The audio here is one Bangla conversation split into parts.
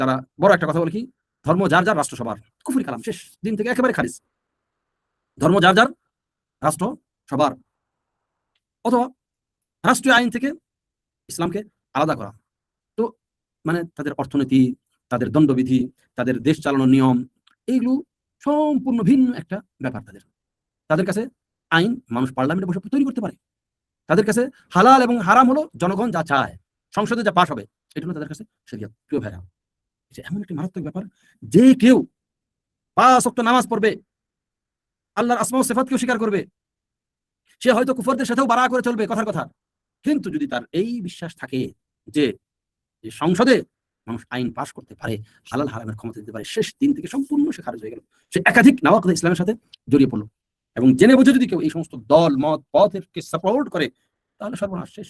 তারা বড় একটা কথা বলে কি, ধর্ম যার যার রাষ্ট্র সবার, কুফরি কালাম, শেষ, দিন থেকে একেবারে খারিজ। ধর্ম যার যার রাষ্ট্র সবার, অথবা রাষ্ট্রীয় আইন থেকে ইসলামকে আলাদা করা। তো মানে তাদের অর্থনীতি, তাদের দণ্ডবিধি, তাদের দেশ চালানোর নিয়ম, এইগুলো সম্পূর্ণ ভিন্ন একটা ব্যাপার। তাদের কাছে আইন মানুষ পার্লামেন্টে বসে তৈরি করতে পারে। তাদের কাছে হালাল এবং হারাম হলো জনগণ যা চায়, সংসদে যা পাশ হবে, এটা হলো তাদের কাছে শরিয়ত। প্রিয় ভাইরা, এটা এমন একটি মারাত্মক ব্যাপার, যে কেউ 5 ওয়াক্ত নামাজ পড়বে, আল্লাহর আসমা ও সিফাতকেও স্বীকার করবে, সে হয়তো কুফরদের সাথেও বাড়া করে চলবে, কথার কথা, কিন্তু যদি তার এই বিশ্বাস থাকে যে সংসদে মানুষ আইন পাশ করতে পারে, হালাল হারামের ক্ষমতা দিতে পারে, শেষ দিন থেকে সম্পূর্ণ সে খারিজ হয়ে গেল। সে একাধিক নাওয়াকিদ ইসলামের সাথে জড়িয়ে পড়লো। এবং জেনে বুঝে যদি কেউ এই সমস্ত দল মত পথকে সাপোর্ট করে, তাহলে সর্বনাশ, শেষ,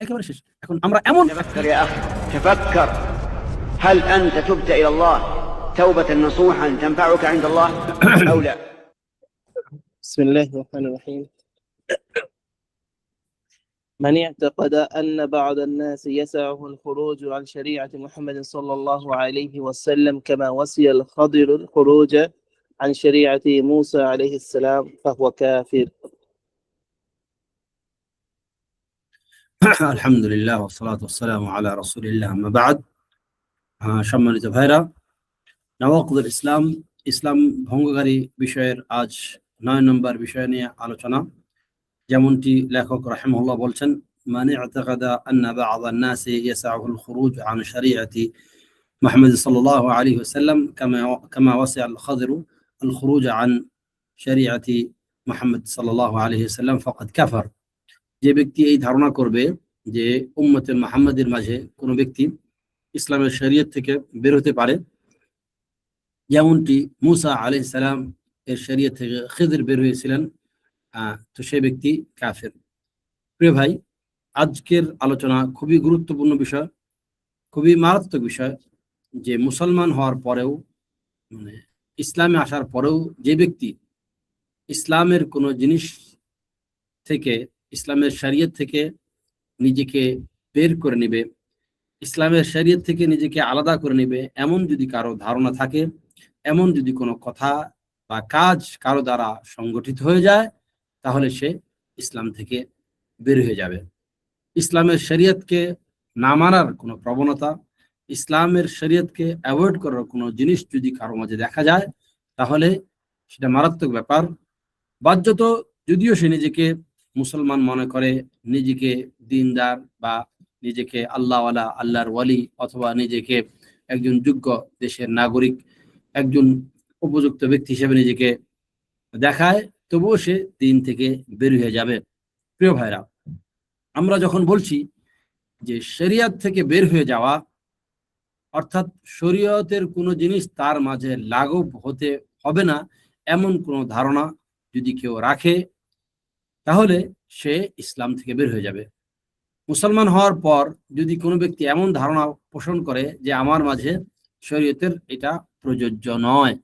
একেবারে শেষ। এখন আমরা এমন تفكر هل أنت تبت إلى الله توبة نصوحا تنفعك عند الله أو لا؟ بسم الله الرحمن الرحيم. من اعتقد أن بعض الناس يسعه الخروج عن شريعة محمد صلى الله عليه وسلم كما وصي الخضر الخروج عن شريعة موسى عليه السلام فهو كافر. আলহামদুলিল্লাহ ওয়াসসালাতু ওয়াসসালামু আলা রাসূলিল্লাহ, আম্মা বা'দ। সম্মানিত ভাইরা, নাওয়াকিদুল ইসলাম, ইসলাম ভঙ্গকারী বিষয়ের আজ 9 নম্বর বিষয় নিয়ে আলোচনা। যেমনটি লেখক রাহিমাহুল্লাহ বলছেন, মান ই'তাকাদা আন্না বা'দান নাসি ইয়াসআহুল খুরুজ আন শরীআতি মুহাম্মদ সাল্লাল্লাহু আলাইহি ওয়াসাল্লাম কামা ওয়াসি'a আল-খাদির আল-খুরুজ আন শরীআতি মুহাম্মদ সাল্লাল্লাহু আলাইহি ওয়াসাল্লাম ফাকাদ কাফার। যে ব্যক্তি এই ধারণা করবে যে উম্মতে মুহাম্মাদের মাঝে কোনো ব্যক্তি ইসলামের শরীয়ত থেকে বের হতে পারে, যেমনটি মুসা আলাইহিস সালাম এর শরীয়ত থেকে খিদির বের হয়েছিলেন, তো সে ব্যক্তি কাফের। প্রিয় ভাই, আজকের আলোচনা খুবই গুরুত্বপূর্ণ বিষয়, খুবই মারাত্মক বিষয়, যে মুসলমান হওয়ার পরেও, মানে ইসলামে আসার পরেও যে ব্যক্তি ইসলামের কোনো জিনিস থেকে, ইসলামের শরীয়ত থেকে নিজেকে বের করে নেবে, ইসলামের শরীয়ত থেকে নিজেকে আলাদা করে নেবে, এমন যদি কারো ধারণা থাকে, এমন যদি কোনো কথা বা কাজ কারো দ্বারা সংগঠিত হয়ে যায়, তাহলে সে ইসলাম থেকে বের হয়ে যাবে। ইসলামের শরীয়তকে না মানার কোনো প্রবণতা, ইসলামের শরীয়তকে অ্যাভয়েড করার কোনো জিনিস যদি কারো মাঝে দেখা যায়, তাহলে সেটা মারাত্মক ব্যাপার। বাহ্যত যদিও সে নিজেকে মুসলমান মনে করে, নিজেকে দিনদার বা নিজেকে আল্লাহওয়ালা, আল্লাহর ওয়ালি, অথবা নিজেকে একজন যোগ্য দেশের নাগরিক, একজন উপযুক্ত ব্যক্তি হিসেবে নিজেকে দেখায়, তবুও সে দিন থেকে বের হয়ে যাবে। প্রিয় ভাইরা, আমরা যখন বলছি যে শরিয়ত থেকে বের হয়ে যাওয়া, অর্থাৎ শরীয়তের কোনো জিনিস তার মাঝে লাগু হতে হবে না, এমন কোনো ধারণা যদি কেউ রাখে, তাহলে সে ইসলাম থেকে বের হয়ে যাবে। মুসলমান হওয়ার পর যদি কোনো ব্যক্তি এমন ধারণা পোষণ করে যে আমার মাঝে শরীয়তের এটা প্রযোজ্য নয়,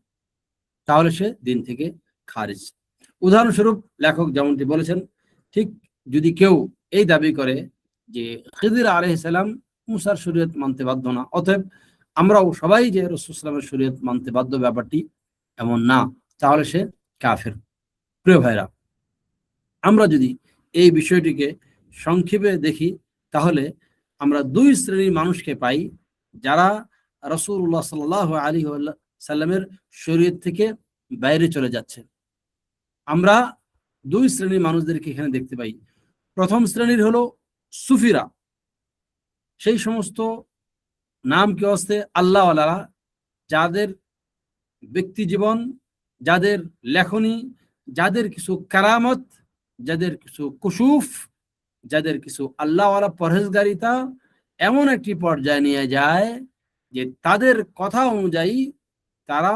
তাহলে সে দিন থেকে খারিজ। উদাহরণস্বরূপ লেখক যেমনটি বলেছেন, ঠিক যদি কেউ এই দাবি করে যে খিদির আলাইহিস সালাম মুসার শরীয়ত মানতে বাধ্য না, অতএব আমরাও সবাই যে রাসূল সাল্লাল্লাহু আলাইহি ওয়াসাল্লামের শরীয়ত মানতে বাধ্য, ব্যাপারটি এমন না, তাহলে সে কাফের। প্রিয় ভাইরা, আমরা যদি এই বিষয়টিকে সংক্ষেপে দেখি, তাহলে আমরা 2 শ্রেণীর মানুষকে পাই, যারা রাসূলুল্লাহ সাল্লাল্লাহু আলাইহি ওয়াসাল্লামের শরীয়ত থেকে বাইরে চলে যাচ্ছে। আমরা 2 শ্রেণীর মানুষদেরকে এখানে দেখতে পাই। প্রথম শ্রেণীর হলো সুফিরা, সেই সমস্ত নাম কি হচ্ছে আল্লাহওয়ালারা, যাদের ব্যক্তি জীবন, যাদের লেখনী, যাদের কিছু কারামত, যাদের কিছু কুশুফ, যাদের কিছু আল্লাহওয়ালা পরহেজগারিতা এমন একটি পর্যায়ে নিয়ে যায় যে তাদের কথা অনুযায়ী তারা,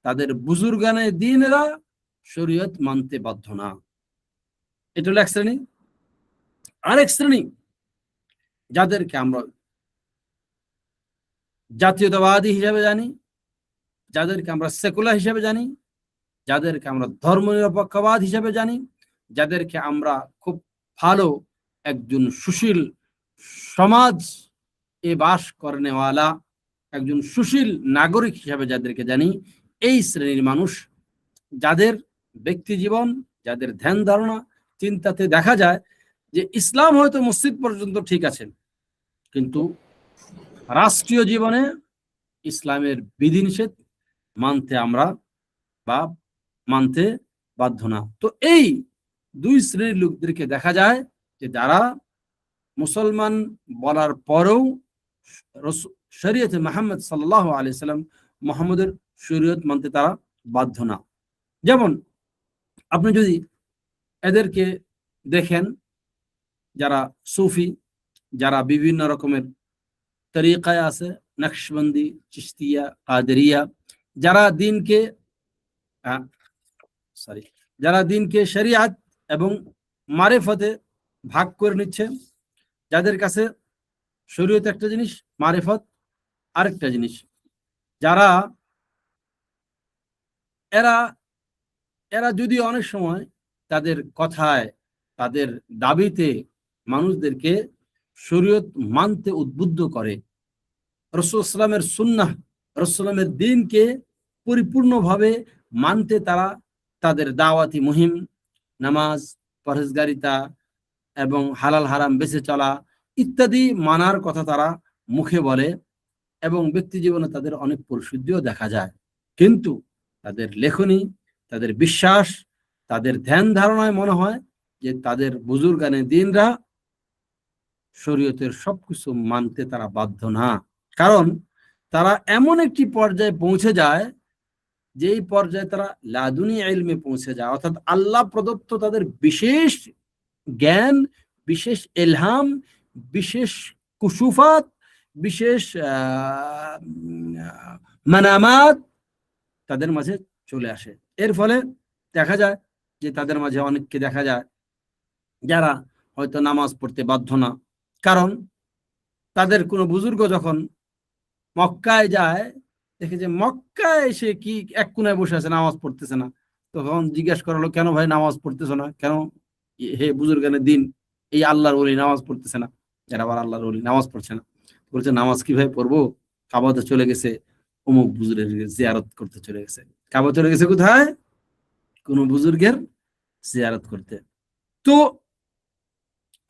তাদের বুজুর্গানে দ্বীনেরা শরীয়ত মানতে বাধ্য না। এটা হলো এক শ্রেণী। আরেক শ্রেণী, যাদেরকে আমরা জাতীয়তাবাদী হিসেবে জানি, যাদেরকে আমরা সেকুলার হিসেবে জানি, যাদেরকে আমরা ধর্মনিরপেক্ষবাদ হিসেবে জানি, যাদেরকে আমরা খুব ভালো একজন সুশীল সমাজ এ বাস করনেওয়ালা একজন সুশীল নাগরিক হিসাবে যাদেরকে জানি, এই শ্রেণীর মানুষ যাদের ব্যক্তি জীবন, যাদের ধ্যান ধারণা চিন্তাতে দেখা যায় যে ইসলাম হয়তো মসজিদ পর্যন্ত ঠিক আছে, কিন্তু রাষ্ট্রীয় জীবনে ইসলামের বিধিনিষেধ মানতে আমরা বা মানতে বাধ্য না। তো এই দুই শ্রেণীর লোকদেরকে দেখা যায় যে যারা মুসলমান বলার পরেও শরীয়তে মুহাম্মদ সাল্লাল্লাহু আলাইহি সাল্লাম, মুহাম্মদের শরীয়ত মানতে তারা বাধ্য না। যেমন আপনি যদি এদেরকে দেখেন, যারা সুফি, যারা বিভিন্ন রকমের তরিকায় আছে, নকশবন্দি, চিশতিয়া, কাদেরিয়া, যারা দিনকে যারা দিনকে শরিয়াত এবং মারিফতে ভাগ করে নিচ্ছে, যাদের কাছে শরীয়ত একটা জিনিস, মারিফত আরেকটা জিনিস, যারা এরা এরা যদি অনেক সময় তাদের কথায়, তাদের দাবিতে মানুষদেরকে শরীয়ত মানতে উদ্বুদ্ধ করে, রাসূল সাল্লাল্লাহু আলাইহি ওয়াসাল্লামের সুন্নাহ, রাসূল সাল্লামের দ্বীনকে পরিপূর্ণভাবে মানতে তারা তাদের দাওয়াতি মুহিম, নামাজ, পরহেজগারিতা এবং হালাল হারাম বেঁচে চলা ইত্যাদি মানার কথা তারা মুখে বলে এবং ব্যক্তি জীবনে তাদের অনেক পরিশুদ্ধিও দেখা যায়, কিন্তু তাদের লেখনী, তাদের বিশ্বাস, তাদের ধ্যান ধারণায় মনে হয় যে তাদের বুজুর্গানে দিনরা শরীয়তের সবকিছু মানতে তারা বাধ্য না। কারণ তারা এমন একটি পর্যায়ে পৌঁছে যায়, যেই পর্যায়ে তারা লাদুনি ইলমে পৌঁছে যায়, অর্থাৎ আল্লাহ প্রদত্ত তাদের বিশেষ জ্ঞান, বিশেষ ইলহাম, বিশেষ কুশুফাত, বিশেষ মানামাত তাদের মাঝে চলে আসে। এর ফলে দেখা যায় যে তাদের মাঝে অনেককে দেখা যায় যারা হয়তো নামাজ পড়তে বাধ্য না, কারণ তাদের কোনো বুজুর্গ যখন মক্কায় যায়, দেখে যে মক্কায় এসে কি এক কোনায় বসে আছে, নামাজ পড়তেছে না, তখন জিজ্ঞাসা করা হলো, কেন ভাই নামাজ পড়তেছ না, কেন হে বুজুর্গানের দিন, এই আল্লাহর ওলি নামাজ পড়তেছে না, এরা আবার আল্লাহর ওলি নামাজ পড়ছে না। বলছে নামাজ কিভাবে পড়বো, কাবাতে চলে গেছে, অমুক বুজুর্গের জিয়ারত করতে চলে গেছে। কাবা চলে গেছে কোথায়? কোন বুজুর্গের জিয়ারত করতে। তো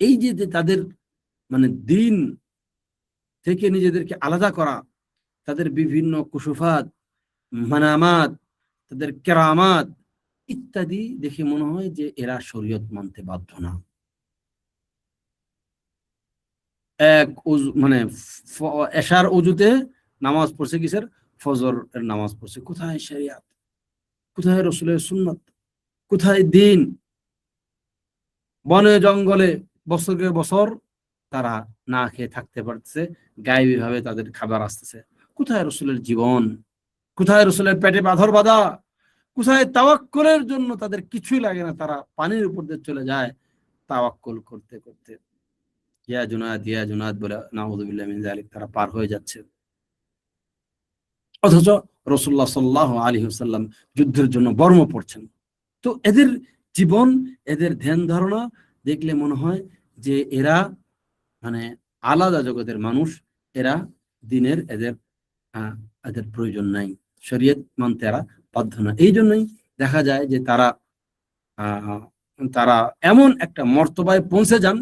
এই যে তাদের মানে দিন থেকে নিজেদেরকে আলাদা করা, তাদের বিভিন্ন কুশুফাত, মানামাত, তাদের কেরামাত ইত্যাদি দেখে মনে হয় যে এরা শরীয়ত মানতে বাধ্য না। এক মানে এশার ওযুতে নামাজ পড়ছে, কিসের? ফজর এর নামাজ পড়ছে। কোথায় শরিয়াত, কোথায় রাসূলের সুন্নাত, কোথায় দিন? বনে জঙ্গলে বছরের বছর তারা না খেয়ে থাকতে পারতেছে, গায়েবী ভাবে তাদের খাবার আসতেছে। কোথায় রাসূলের জীবন, কোথায় রাসূলের পেটে পাথর বাঁধা, কোথায় তাওয়াক্কুলের জন্য তাদের কিছুই লাগে না, তারা পানির উপর দিয়ে চলে যায় তাওয়াক্কুল করতে করতে, ইয়া জুনাদ ইয়া জুনাদ বলে নাউযুবিল্লাহি মিন যালিক তারা পার হয়ে যাচ্ছে। অথচ রাসূলুল্লাহ সাল্লাল্লাহু আলাইহি ওয়াসাল্লাম যুদ্ধের জন্য বর্ম পড়ছেন। তো এদের জীবন, এদের ধ্যান ধারণা দেখলে মনে হয় যে এরা মানে আলাদা জগতের মানুষ, এরা দিনের এদের প্রয়োজন নাই, শরীয়ত মানতে এরা বাধ্য না। এই জন্যই দেখা যায় যে তারা তারা এমন একটা মর্তবায় পৌঁছে যান,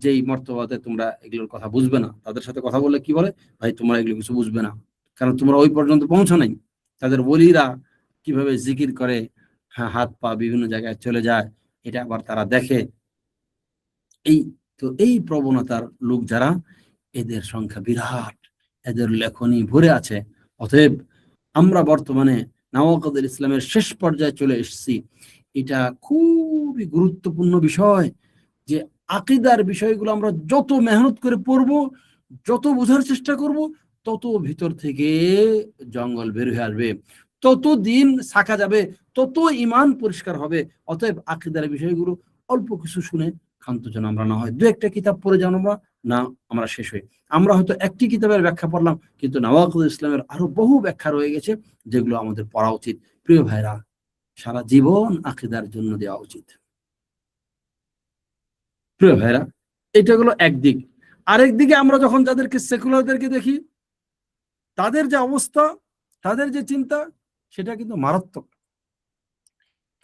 যেই মর্তবাতে তোমরা এগুলোর কথা বুঝবে না। তাদের সাথে কথা বললে কি বলে, ভাই তোমরা এগুলো কিছু বুঝবে না, কারণ তোমরা ওই পর্যন্ত পৌঁছো নাই। তাদের ওলিরা কিভাবে জিকির করে, হাত পা বিভিন্ন জায়গায় চলে যায়, এটা আবার তারা দেখে। এই প্রবণতার লোক যারা, এদের সংখ্যা বিরাট, এদের লেখনী ভরে আছে। অতএব আমরা বর্তমানে নওয়াকিদুল ইসলামের শেষ পর্যায়ে চলে এসেছি। এটা খুবই গুরুত্বপূর্ণ বিষয় যে আকীদার বিষয়গুলো আমরা যত মেহনত করে পড়বো, যত বোঝার চেষ্টা করব, তত ভিতর থেকে জঙ্গল বের হয়ে আসবে, তত দিন শাখা যাবে, তত ঈমান পরিষ্কার হবে। অতএব আকীদার বিষয়গুলো অল্প কিছু শুনে ক্ষান্ত যেন আমরা না হয়। দু একটা কিতাব পড়ে যেন আমরা শেষ হই। আমরা হয়তো একটি কিতাবের ব্যাখ্যা পড়লাম, কিন্তু নওয়াকিদুল ইসলামের আরো বহু ব্যাখ্যা রয়ে গেছে, যেগুলো আমাদের পড়া উচিত। প্রিয় ভাইরা, সারা জীবন আকীদার জন্য দেওয়া উচিত। প্রিয় ভাইরা, এটা হলো একদিক। আরেক দিকে আমরা যখন যাদেরকে সেকুলারদেরকে দেখি, তাদের যে অবস্থা, তাদের যে চিন্তা, সেটা কিন্তু মারাত্মক।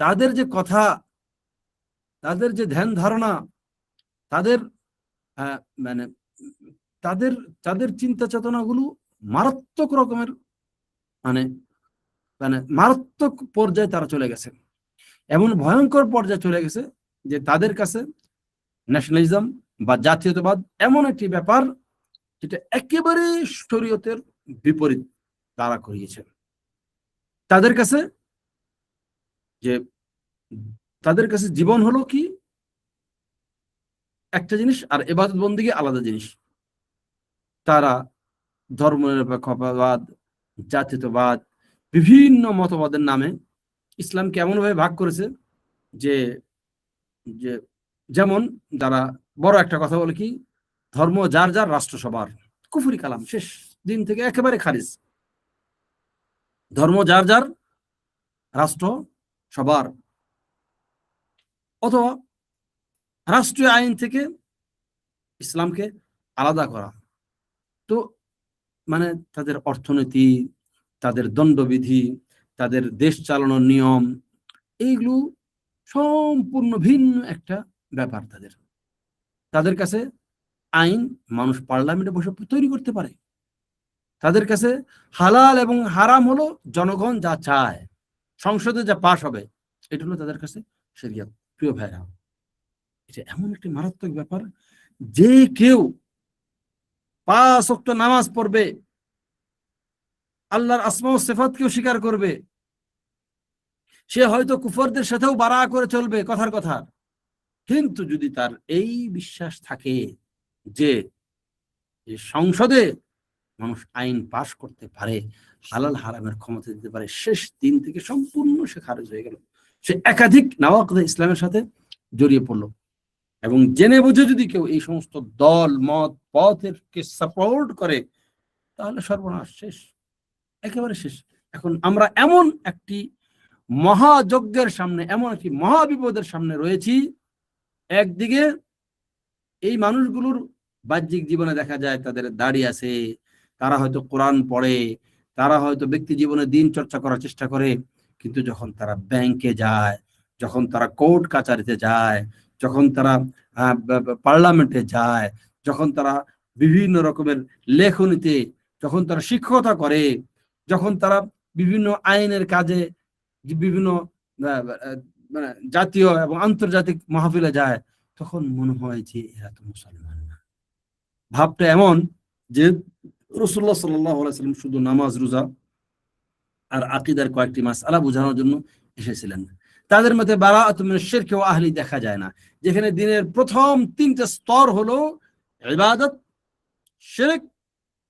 তাদের যে কথা, তাদের যে ধ্যান ধারণা, তাদের মানে তাদের তাদের চিন্তা চেতনাগুলো মারাত্মক রকমের, মানে মানে মারাত্মক পর্যায়ে তারা চলে গেছে। এমন ভয়ঙ্কর পর্যায়ে চলে গেছে যে তাদের কাছে ন্যাশনালিজম বা জাতীয়তাবাদ এমন একটি ব্যাপার যেটা একেবারে শরীয়তের বিপরীত তারা করিয়েছে। তাদের কাছে যে তাদের কাছে জীবন হলো কি একটা জিনিস, আর ইবাদত বন্দেগী আলাদা জিনিস। তারা ধর্মনিরপেক্ষবাদ, জাতীয়তাবাদ, বিভিন্ন মতবাদের নামে ইসলামকে এমনভাবে ভাগ করেছে যে যে যেমন তারা বড় একটা কথা বলে কি, ধর্ম যার যার, রাষ্ট্র সবার। কুফরি কালাম, শেষ, দিন থেকে একেবারে খারিজ। ধর্ম যার যার, রাষ্ট্র সবার। অথবা রাষ্ট্রীয় আইন থেকে ইসলামকে আলাদা করা। তো মানে তাদের অর্থনীতি, তাদের দণ্ডবিধি, তাদের দেশ চালানোর নিয়ম, এইগুলো সম্পূর্ণ ভিন্ন একটা ব্যাপার। তাদের কাছে আইন মানুষ পার্লামেন্টে বসে তৈরি করতে পারে। তাদের কাছে হালাল এবং হারাম হলো জনগণ যা চায়, সংসদে যা পাশ হবে, এটা হলো তাদের কাছে শরিয়ত। প্রিয় ভাইরা, এটা এমন একটি মারাত্মক ব্যাপার, যে কেউ 5 ওয়াক্ত নামাজ পড়বে, আল্লাহর আসমা ও সিফাতকেও স্বীকার করবে, সে হয়তো কুফরদের সাথেও বাড়া করে চলবে কথার কথা, কিন্তু যদি তার এই বিশ্বাস থাকে যে সংসদে মানুষ আইন পাশ করতে পারে, হালাল হারামের ক্ষমতা দিতে পারে, শেষ দিন থেকে সম্পূর্ণ সে খারিজ হয়ে গেল। সে একাধিক নাওয়াকিদে ইসলামের সাথে জড়িয়ে পড়লো। এবং জেনে বুঝে যদি কেউ এই সমস্ত দল মত পথেরকে সাপোর্ট করে, তাহলে সর্বনাশ, শেষ, একেবারে শেষ। এখন আমরা এমন একটি মহাযজ্ঞের সামনে, এমন একটি মহাবিপদের সামনে রয়েছি। একদিকে এই মানুষগুলোর বাহ্যিক জীবনে দেখা যায় তাদের দাড়ি আছে, তারা হয়তো কোরআন পড়ে, তারা হয়তো ব্যক্তি জীবনে দিন চর্চা করার চেষ্টা করে, কিন্তু যখন তারা ব্যাংকে যায়, যখন তারা কোর্ট কাচারিতে যায়, যখন তারা পার্লামেন্টে যায়, যখন তারা বিভিন্ন রকমের লেখনীতে, যখন তারা শিক্ষকতা করে, যখন তারা বিভিন্ন আইনের কাজে, বিভিন্ন মানে জাতীয় এবং আন্তর্জাতিক মাহফিলে যায়, তখন মনে হয় যে এরা তো মুসলমান না। ভাবটা এমন যে রাসূলুল্লাহ সাল্লাল্লাহু আলাইহি ওয়াসাল্লাম শুধু নামাজ, রোজা আর আকীদার কয়েকটি মাসআলা বোঝানোর জন্য এসেছিলেন। তাদের মধ্যে বারাআতুম মিনাশ শিরক ওয়া আহলি দেখা যায় না, যেখানে দিনের প্রথম 3টা স্তর হলো ইবাদত, শিরক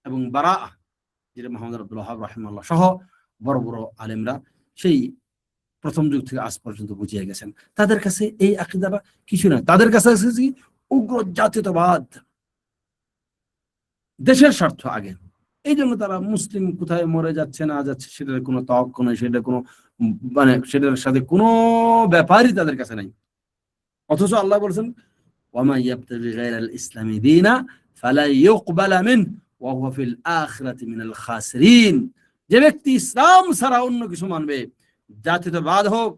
এবং বারাআ, যেটা মুহাম্মদ আব্দুল ওয়াহাব রাহিমাহুল্লাহ সহ বড় বড় আলেমরা সেই প্রথম যুগ থেকে আজ পর্যন্ত বুঝিয়ে গেছেন। তাদের কাছে এই আকীদাটা কিছু না, তাদের কাছে আছে উগ্র জাতীয়তাবাদ, দেশের স্বার্থ আগে। এই জন্য তারা মুসলিম কোথায় মরে যাচ্ছে না যাচ্ছে সেটার কোনো তওয়াক্কু নেই, সেটা কোনো মানে সেটার সাথে কোনো ব্যাপারই তাদের কাছে নাই। অথচ আল্লাহ বলেছেন, ওয়ামা ইয়াবতাগি গায়রাল ইসলামি দীনা ফালা ইউকবালা মিনহু ওয়া হুয়া ফিল আখিরাতি মিনাল খাসিরিন। যে ব্যক্তি ইসলাম ছাড়া অন্য কিছু মানবে, জাতীয়তাবাদ হোক,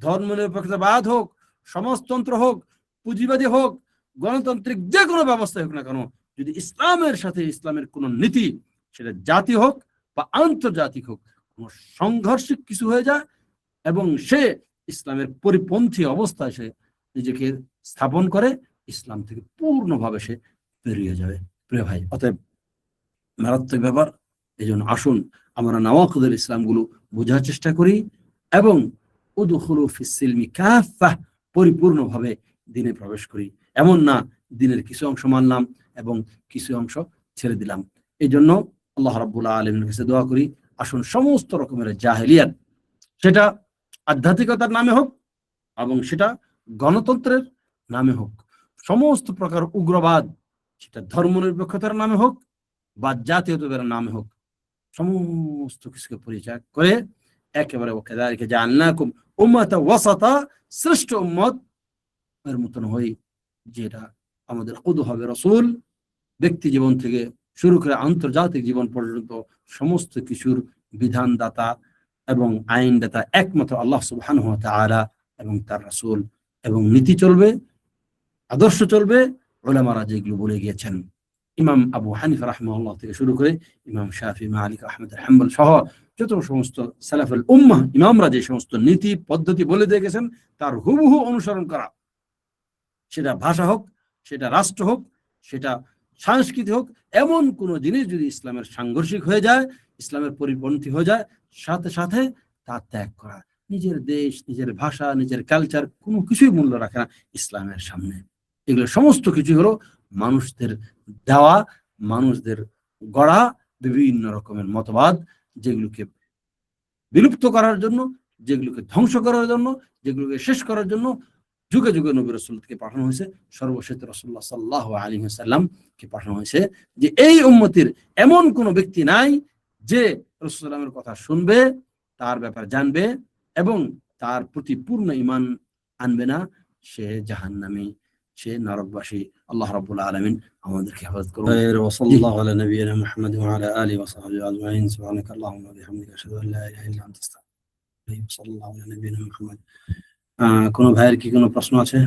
ধর্মনিরপেক্ষতাবাদ হোক, সমাজতন্ত্র হোক, পুঁজিবাদী হোক, গণতান্ত্রিক যে কোনো ব্যবস্থা হোক না কেন, যদি ইসলামের সাথে ইসলামের কোন নীতি, সেটা জাতি হোক বা আন্তর্জাতিক হোক, কোন সংঘর্ষিক কিছু হয়ে যায় এবং সে ইসলামের পরিপন্থী অবস্থায় সে নিজেকে স্থাপন করে, ইসলাম থেকে পূর্ণভাবে সে বেরিয়ে যাবে। প্রিয় ভাই, অতএব মারাত্মক ব্যাপার। এই জন্য আসুন আমরা নাওয়াকিদুল ইসলামগুলো বোঝার চেষ্টা করি এবং উদখুলু ফিস সিলমি কাফাহ, পরিপূর্ণভাবে দিনে প্রবেশ করি। এমন না দিনের কিছু অংশ মানলাম এবং কিছু অংশ ছেড়ে দিলাম। এই জন্য আল্লাহ রাব্বুল আলামিনের কাছে দোয়া করি, আসুন সমস্ত রকমের জাহেলিয়াত, সেটা আধ্যাত্মিকতার নামে হোক এবং সেটা গণতন্ত্রের নামে হোক, সমস্ত প্রকার উগ্রবাদ, সেটা ধর্মনিরপেক্ষতার নামে হোক বা জাতীয়তাবাদের নামে হোক, সমস্ত কিছুকে পরিত্যাগ করে একেবারে ওয়াকাযালিকা জাআলনাকুম উম্মাতান ওয়াসাতা, শ্রেষ্ঠ উম্মত এর মতন হই, যেটা আমাদের কুদওয়া হবে রাসূল, ব্যক্তি জীবন থেকে শুরু করে আন্তর্জাতিক জীবন পর্যন্ত সমস্ত কিছুর বিধানদাতা এবং আইনদাতা একমাত্র আল্লাহ সুবহানাহু ওয়া তাআলা এবং তার রাসূল, এবং নীতি চলবে, আদর্শ চলবে উলামারা যেগুলো বলে গিয়েছেন। ইমাম আবু হানিফা রাহিমাহুল্লাহ থেকে শুরু করে ইমাম শাফি, মালিক, আহমদ হাম্বল সহ যত সমস্ত সালাফুল উম্মাহ ইমামরা যে সমস্ত নীতি পদ্ধতি বলে দিয়ে গেছেন তার হুবহু অনুসরণ করা, সেটা ভাষা হোক, সেটা রাষ্ট্র হোক, সেটা সংস্কৃতি হোক, এমন কোনো জিনিস যদি ইসলামের সাংঘর্ষিক হয়ে যায়, ইসলামের পরিপন্থী হয়ে যায়, সাথে সাথে তা ত্যাগ করা। নিজের দেশ, নিজের ভাষা, নিজের কালচার কোনো কিছুই মূল্য রাখে না ইসলামের সামনে। এগুলো সমস্ত কিছু হলো মানুষদের দেওয়া, মানুষদের গড়া বিভিন্ন রকমের মতবাদ, যেগুলোকে বিলুপ্ত করার জন্য, যেগুলোকে ধ্বংস করার জন্য, যেগুলোকে শেষ করার জন্য যুগে যুগে নবী রাসূলকে পাঠানো হয়েছে। সর্বশেষ রাসূলুল্লাহ সাল্লাল্লাহু আলাইহি ওয়াসাল্লামকে পাঠানো হয়েছে যে এই উম্মতের এমন কোন ব্যক্তি নাই যে রাসূলুল্লাহ সাল্লাল্লাহু আলাইহি ওয়াসাল্লামের কথা শুনবে, তার ব্যাপারে জানবে এবং তার প্রতি পূর্ণ ঈমান আনবে না, সে জাহান্নামী, সে নরকবাসী। আল্লাহ রাব্বুল আলামিন আমাদেরকে হেফাজত করুন। ওয়া সাল্লাল্লাহু আলা নবিয়িনা মুহাম্মাদ ওয়া আলা আলিহি ওয়া সাহবিহি আজমাইন। সুবহানাকাল্লাহুম্মা ওয়া বিহামদিকা আশহাদু আল্লা ইলাহা ইল্লা আনতা আস্তাগফিরুকা ওয়া আতুবু ইলাইক। সাল্লাল্লাহু আলা নবিয়িনা মুহাম্মাদ। কোনো ভাইয়ের কি কোনো প্রশ্ন আছে?